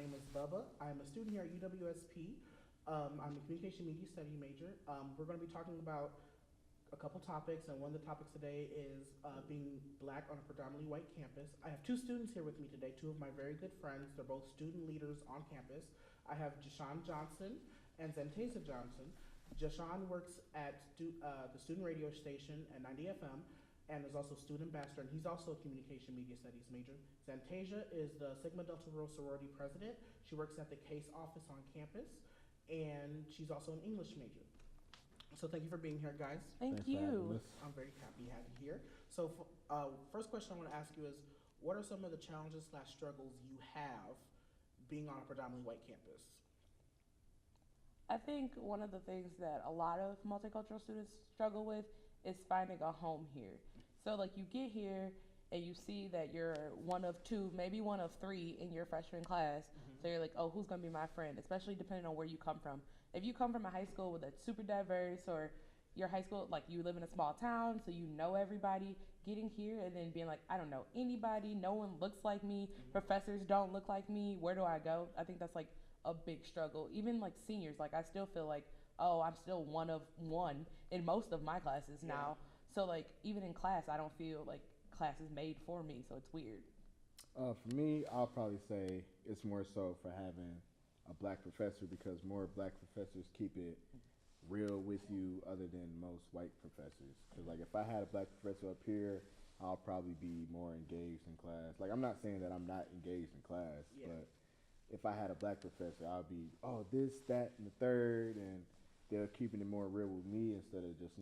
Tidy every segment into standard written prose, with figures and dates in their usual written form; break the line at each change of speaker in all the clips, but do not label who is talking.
name is Bubba. I'm a student here at UWSP. I'm a communication media study major. We're going to be talking about a couple topics, and one of the topics today is being black on a predominantly white campus. I have two students here with me today, two of my very good friends. They're both student leaders on campus. I have Jashawn Johnson and Zentesa Johnson. Jashawn works at the student radio station at 90 FM and is also student ambassador, and he's also a communication media studies major. Zantasia is the Sigma Delta Rho sorority president. She works at the case office on campus, and she's also an English major. So thank you for being here, guys.
Thank you.
I'm very happy to have you here. So first question I want to ask you is, what are some of the challenges / struggles you have being on a predominantly white campus?
I think one of the things that a lot of multicultural students struggle with is finding a home here. So, like, you get here and you see that you're one of two, maybe one of three in your freshman class. So you're like, oh, who's going to be my friend? Especially depending on where you come from. If you come from a high school with a super diverse, or your high school, like, you live in a small town, so you know everybody, getting here and then being like, I don't know anybody, no one looks like me, professors don't look like me, where do I go? I think that's like a big struggle. Even like seniors, like, I still feel like, oh, I'm still one of one in most of my classes now. So, like, even in class, I don't feel like class is made for me, so it's weird.
For me, I'll probably say it's more so for having a black professor, because more black professors keep it real with you other than most white professors. Because, like, if I had a black professor up here, I'll probably be more engaged in class. Like, I'm not saying that I'm not engaged in class, but if I had a black professor, I'll be, oh, this, that, and the third, and they're keeping it more real with me instead of just,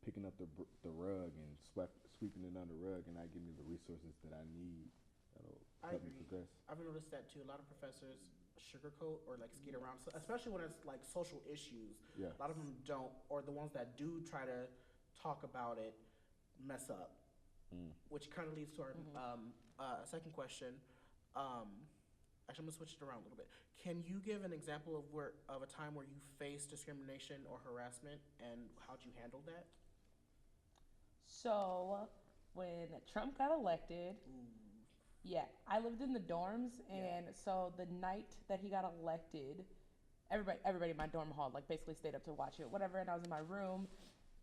picking up the rug and sweeping it under the rug, and not giving me the resources that I need that'll help me progress.
I've noticed that too. A lot of professors sugarcoat or like skate around, so especially when it's like social issues.
Yeah.
A lot of them don't, or the ones that do try to talk about it mess up, which kind of leads to our second question. Actually, I'm gonna switch it around a little bit. Can you give an example of a time where you faced discrimination or harassment, and how'd you handle that?
So, when Trump got elected, yeah, I lived in the dorms, and so the night that he got elected, everybody in my dorm hall like basically stayed up to watch it, whatever, and I was in my room.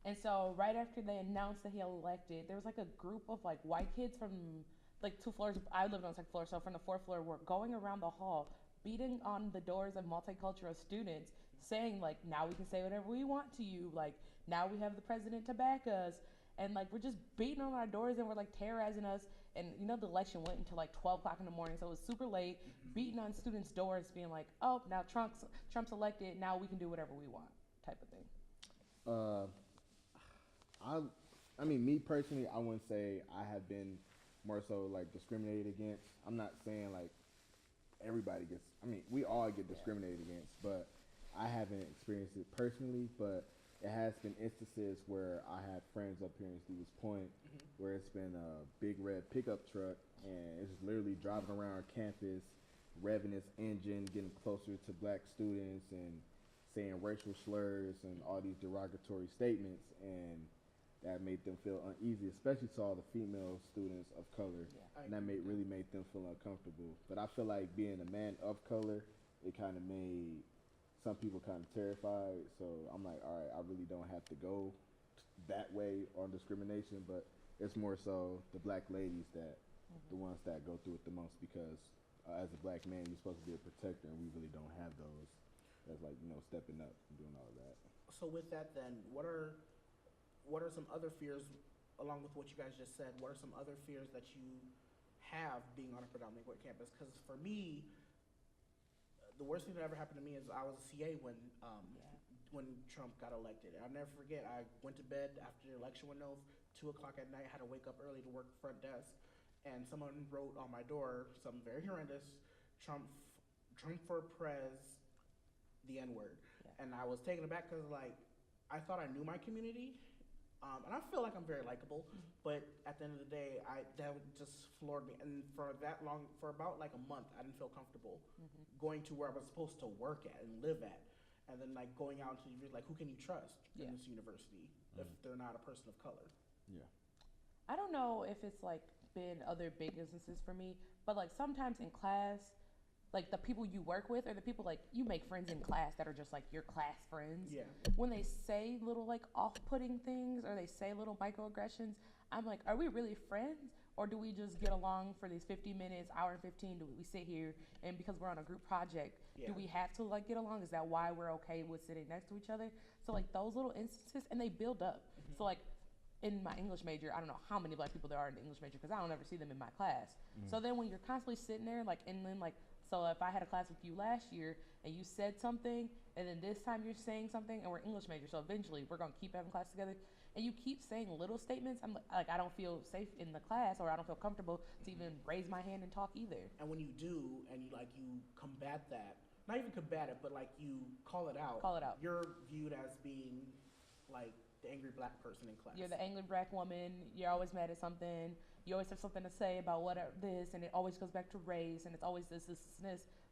And so right after they announced that he elected, there was like a group of like white kids from like 2 floors. I lived on the second floor, so from the fourth floor, were going around the hall, beating on the doors of multicultural students, saying like, now we can say whatever we want to you. Like, now we have the president to back us. And like, we're just beating on our doors and we're like terrorizing us. And the election went until like 12 o'clock in the morning, so it was super late, beating on students' doors, being like, oh, now Trump's elected, now we can do whatever we want, type of thing.
I mean, me personally, I wouldn't say I have been more so like discriminated against. I'm not saying like everybody gets. I mean, we all get discriminated against, but I haven't experienced it personally. But it has been instances where I had friends up here in Stevens Point where it's been a big red pickup truck and it's literally driving around campus, revving its engine, getting closer to black students and saying racial slurs and all these derogatory statements, and that made them feel uneasy, especially to all the female students of color, and that really made them feel uncomfortable. But I feel like being a man of color, it kind of made some people kind of terrified. So I'm like, all right, I really don't have to go that way on discrimination, but it's more so the black ladies that the ones that go through it the most, because as a black man, you're supposed to be a protector, and we really don't have those. That's like, stepping up and doing all of that.
So with that, then, what are some other fears, along with what you guys just said? What are some other fears that you have being on a predominantly white campus? Because for me, the worst thing that ever happened to me is I was a CA when Trump got elected. I'll never forget. I went to bed after the election went over, 2 o'clock at night. Had to wake up early to work front desk, and someone wrote on my door something very horrendous: Trump for Prez, the N-word. And I was taken aback because, like, I thought I knew my community, and I feel like I'm very likable, but at the end of the day, that just floored me. And for that long, for about like a month, I didn't feel comfortable going to where I was supposed to work at and live at, and then like going out to like, who can you trust in this university if they're not a person of color?
Yeah.
I don't know if it's like been other big instances for me, but like sometimes in class, like the people you work with or the people like you make friends in class that are just like your class friends.
Yeah.
When they say little like off-putting things or they say little microaggressions, I'm like, are we really friends? Or do we just get along for these 50 minutes, hour and 15? Do we sit here and because we're on a group project,
Yeah.
do we have to like get along? Is that why we're okay with sitting next to each other? So like those little instances, and they build up. So like in my English major, I don't know how many black people there are in the English major because I don't ever see them in my class. So then when you're constantly sitting there, like, and then like, so if I had a class with you last year and you said something, and then this time you're saying something, and we're English major, so eventually we're gonna keep having class together, and you keep saying little statements, I'm like I don't feel safe in the class, or I don't feel comfortable to even raise my hand and talk either.
And when you do, and you combat that, not even combat it, but like you call it out.
Call it out.
You're viewed as being like the angry black person in class.
You're the angry black woman. You're always mad at something. You always have something to say about whatever this, and it always goes back to race, and it's always this.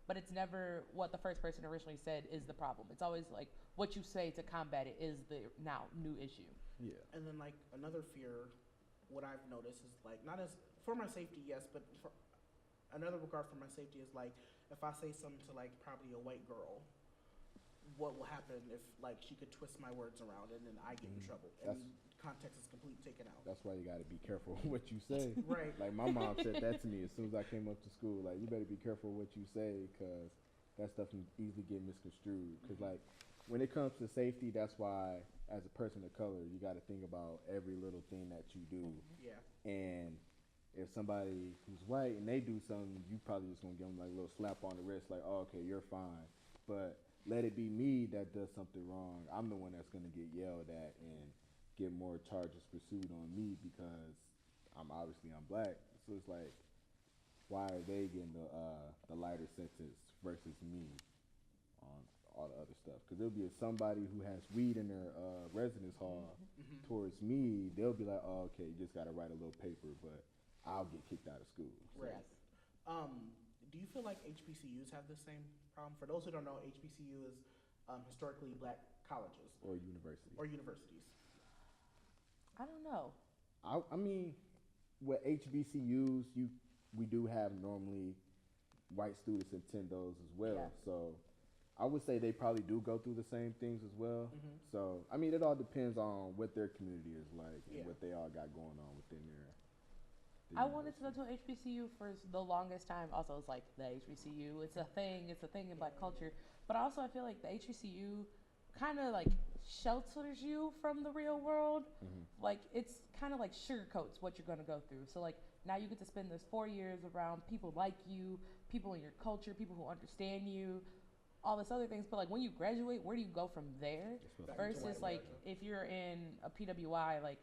But it's never what the first person originally said is the problem. It's always like what you say to combat it is the now new issue.
Yeah.
And then like another fear, what I've noticed is like not as for my safety, yes, but for another regard for my safety is like if I say something to like probably a white girl, what will happen if like she could twist my words around and then I get in trouble and context is completely taken out.
That's why you got to be careful what you say.
Right.
Like my mom said that to me as soon as I came up to school. Like you better be careful what you say because that stuff can easily get misconstrued. Because like when it comes to safety, that's why as a person of color, you got to think about every little thing that you do.
Yeah.
And if somebody who's white and they do something, you probably just gonna give them like a little slap on the wrist, like, oh, okay, you're fine. But let it be me that does something wrong. I'm the one that's gonna get yelled at and get more charges pursued on me because I'm black. So it's like, why are they getting the lighter sentence versus me on all the other stuff? Because there'll be somebody who has weed in their residence hall towards me. They'll be like, oh, okay, you just gotta write a little paper, but I'll get kicked out of school.
Right. Do you feel like HBCUs have the same problem? For those who don't know, HBCU is historically black colleges
Or university.
or universities.
I don't know.
I mean, with HBCUs, we do have normally white students attend those as well.
Yeah.
So I would say they probably do go through the same things as well.
Mhm.
So I mean, it all depends on what their community is like
Yeah.
and what they all got going on within their
I wanted to go to an HBCU for the longest time. Also, it's like the HBCU. It's a thing. It's a thing in black culture. But also, I feel like the HBCU kind of like shelters you from the real world. Like it's kind of like sugarcoats what you're gonna go through. So like now you get to spend this 4 years around people like you, people in your culture, people who understand you, all this other things. But like when you graduate, where do you go from there?
Back into
Versus
white
like
America.
if you're in a PWI, like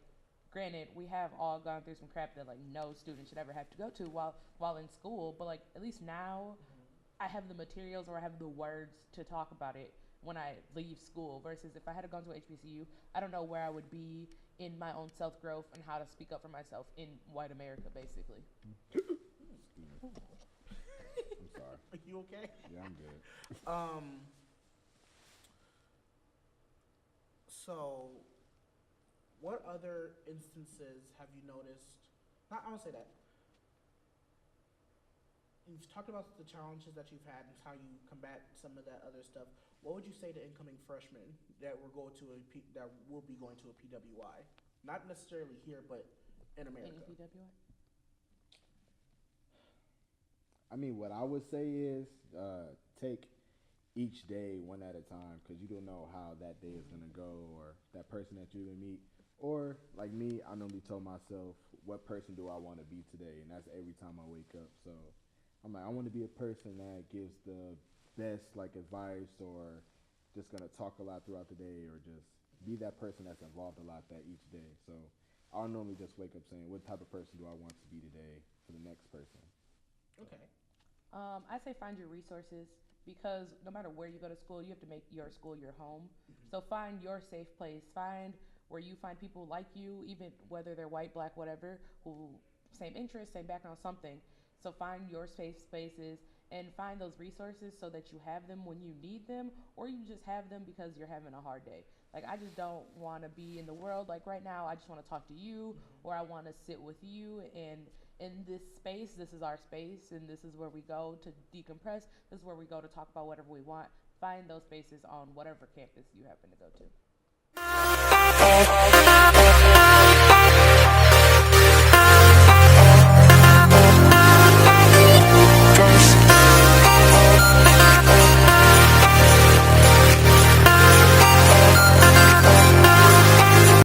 granted we have all gone through some crap that like no student should ever have to go to while in school, but like at least now I have the materials or I have the words to talk about it when I leave school versus if I had gone to HBCU, I don't know where I would be in my own self-growth and how to speak up for myself in white America basically.
I'm sorry.
Are you okay?
Yeah, I'm good.
So, what other instances have you noticed? Not, I won't say that. You've talked about the challenges that you've had and how you combat some of that other stuff. What would you say to incoming freshmen that will go to that will be going to a PWI? Not necessarily here, but in
Any
America.
PWI?
I mean, what I would say is take each day one at a time because you don't know how that day is gonna go or that person that you're gonna meet. Or like me, I normally tell myself, what person do I want to be today? And that's every time I wake up. So I'm like, I want to be a person that gives the best like advice or just gonna talk a lot throughout the day or just be that person that's involved a lot that each day. So I'll normally just wake up saying, what type of person do I want to be today for the next person?
Okay.
I say find your resources because no matter where you go to school, you have to make your school your home. So find your safe place. Find where you find people like you, even whether they're white, black, whatever, who same interests, same background, something. So find your safe spaces and find those resources so that you have them when you need them, or you just have them because you're having a hard day. Like, I just don't want to be in the world like right now. I just want to talk to you, or I want to sit with you. And in this space, this is our space, and this is where we go to decompress. This is where we go to talk about whatever we want. Find those spaces on whatever campus you happen to go to.